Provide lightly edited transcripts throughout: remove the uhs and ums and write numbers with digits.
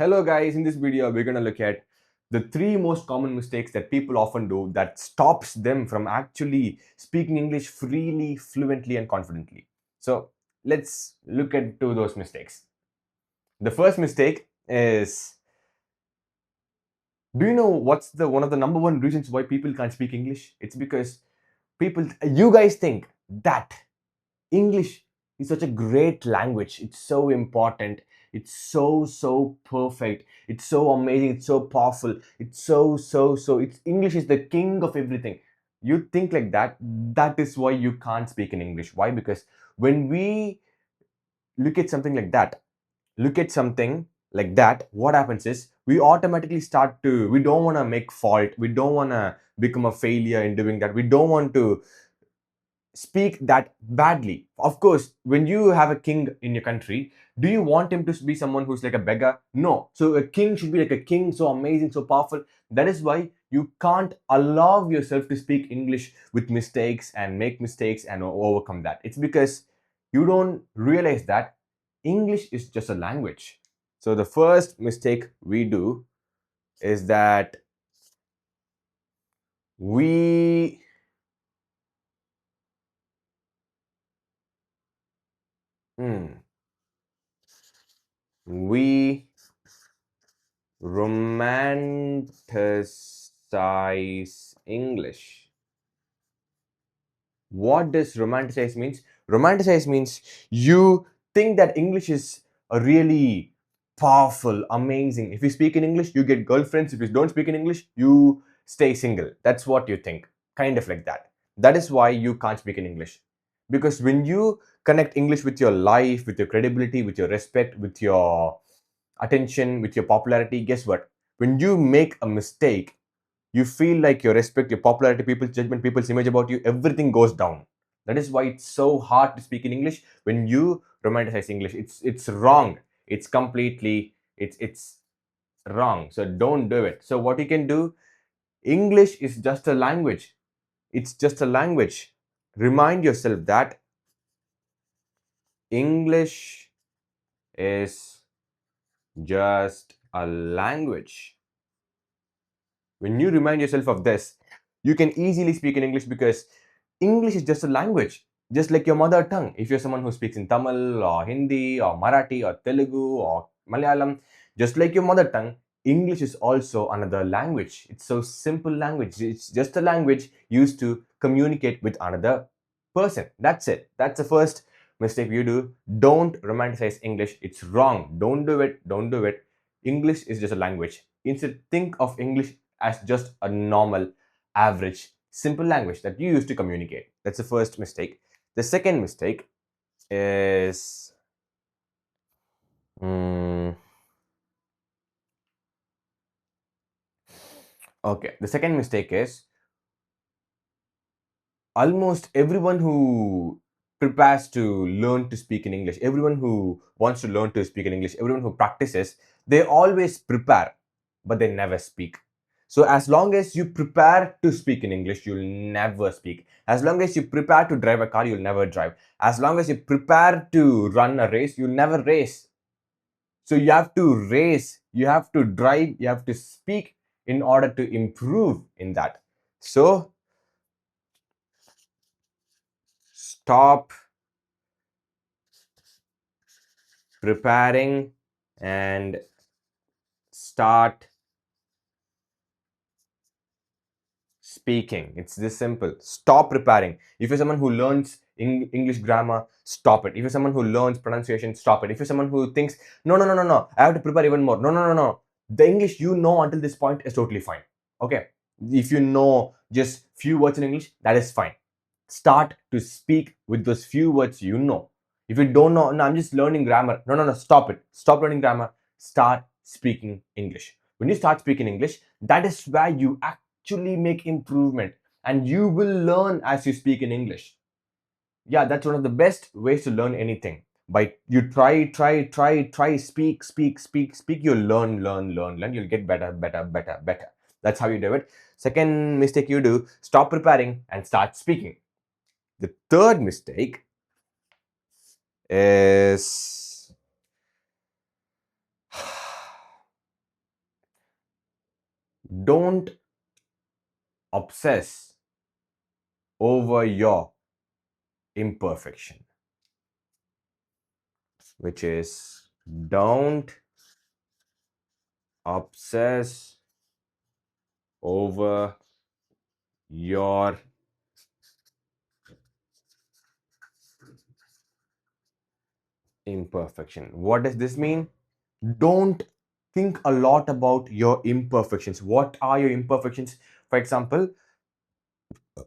Hello guys, in this video we're going to look at the three most common mistakes that people often do that stops them from actually speaking English freely, fluently and confidently. So let's look into those mistakes. The first mistake is, do you know what's the one of the number one reasons why people can't speak English? It's because you guys think that English is such a great language. It's so important. It's so perfect. It's so amazing. It's so powerful. It's so. It's English is the king of everything. You think like that. That is why you can't speak in English. Why? Because when we look at something like that, what happens is we automatically start to. We don't want to make fault. We don't want to become a failure in doing that. We don't want to speak that badly. Of course, when you have a king in your country, do you want him to be someone who's like a beggar? No. So a king should be like a king, so amazing, so powerful. That is why you can't allow yourself to speak English with mistakes and make mistakes and overcome that. It's because you don't realize that English is just a language. So the first mistake we do is that we hmm, we romanticize English. What does romanticize means? Romanticize means you think that English is a really powerful, amazing. If you speak in English, you get girlfriends. If you don't speak in English, you stay single. That's what you think. Kind of like that. That is why you can't speak in English. Because when you connect English with your life, with your credibility, with your respect, with your attention, with your popularity, guess what? When you make a mistake, you feel like your respect, your popularity, people's judgment, people's image about you, everything goes down. That is why it's so hard to speak in English when you romanticize English. It's wrong. It's completely it's wrong. So don't do it. So what you can do, English is just a language. It's just a language. Remind yourself that English is just a language. When you remind yourself of this, you can easily speak in English because English is just a language, just like your mother tongue. If you're someone who speaks in Tamil or Hindi or Marathi or Telugu or Malayalam, just like your mother tongue, English is also another language. It's so simple language. It's just a language used to communicate with another person. That's it. That's the first mistake you do. Don't romanticize English. It's wrong. Don't do it. Don't do it. English is just a language. Instead, think of English as just a normal, average, simple language that you use to communicate. That's the first mistake. The second mistake is okay. The second mistake is almost everyone who prepares to learn to speak in English, everyone who wants to learn to speak in English, everyone who practices, they always prepare, but they never speak. So as long as you prepare to speak in English, you'll never speak. As long as you prepare to drive a car, you'll never drive. As long as you prepare to run a race, you'll never race. So you have to race, you have to drive, you have to speak in order to improve in that. So stop preparing and start speaking. It's this simple. Stop preparing. If you're someone who learns English grammar, stop it. If you're someone who learns pronunciation, stop it. If you're someone who thinks, no, I have to prepare even more. No. The English you know until this point is totally fine. Okay. If you know just few words in English, that is fine. Start to speak with those few words you know. If you don't know, no, I'm just learning grammar. No, stop it. Stop learning grammar. Start speaking English. When you start speaking English, that is where you actually make improvement and you will learn as you speak in English. Yeah, that's one of the best ways to learn anything. By you try, speak, you'll learn. You'll get better. That's how you do it. Second mistake you do, stop preparing and start speaking. The third mistake is don't obsess over your imperfection, which is don't obsess over your imperfection. What does this mean? Don't think a lot about your imperfections. What are your imperfections? For example,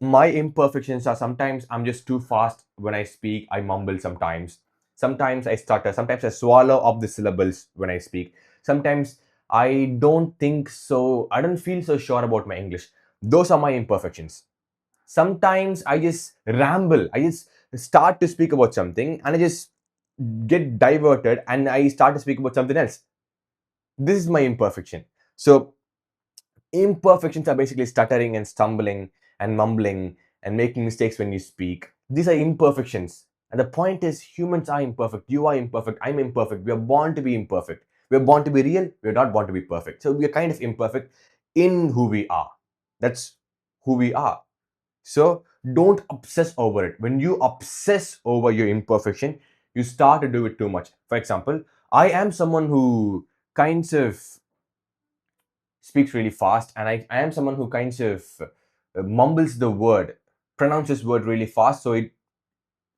my imperfections are sometimes I'm just too fast when I speak, I mumble sometimes. Sometimes I stutter, sometimes I swallow up the syllables when I speak. Sometimes I don't think so, I don't feel so sure about my English. Those are my imperfections. Sometimes I just ramble, I just start to speak about something and I just get diverted and I start to speak about something else. This is my imperfection. So imperfections are basically stuttering and stumbling and mumbling and making mistakes when you speak. These are imperfections. And the point is, humans are imperfect. You are imperfect. I'm imperfect. We are born to be imperfect. We are born to be real. We are not born to be perfect. So we are kind of imperfect in who we are. That's who we are. So don't obsess over it. When you obsess over your imperfection, you start to do it too much. For example, I am someone who kinds of speaks really fast, and I am someone who kinds of mumbles the word, pronounces word really fast, so it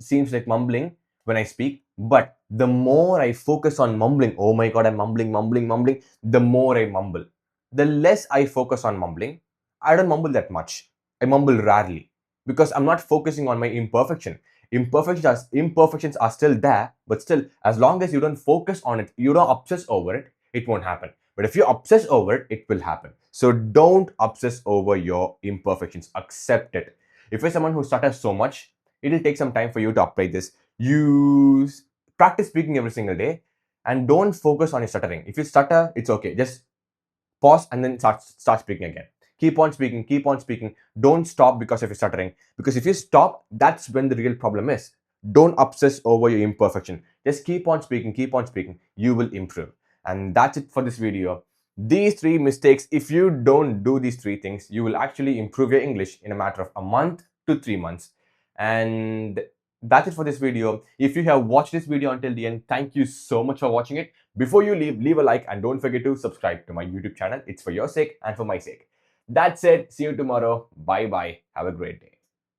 seems like mumbling when I speak. But the more I focus on mumbling, oh my god, I'm mumbling, the more I mumble. The less I focus on mumbling, I don't mumble that much. I mumble rarely because I'm not focusing on my imperfection. Imperfections are still there, but still, as long as you don't focus on it, you don't obsess over it, it won't happen. But if you obsess over it, it will happen. So don't obsess over your imperfections. Accept it. If you're someone who stutters so much, it'll take some time for you to apply this. You practice speaking every single day and don't focus on your stuttering. If you stutter, it's okay. Just pause and then start speaking again. Keep on speaking, keep on speaking. Don't stop because of your stuttering. Because if you stop, that's when the real problem is. Don't obsess over your imperfection. Just keep on speaking, keep on speaking. You will improve. And that's it for this video. These three mistakes, if you don't do these three things, you will actually improve your English in a matter of a month to 3 months. And that's it for this video. If you have watched this video until the end, thank you so much for watching it. Before you leave a like and don't forget to subscribe to my YouTube channel. It's for your sake and for my sake. That's it. See you tomorrow. Bye bye. Have a great day.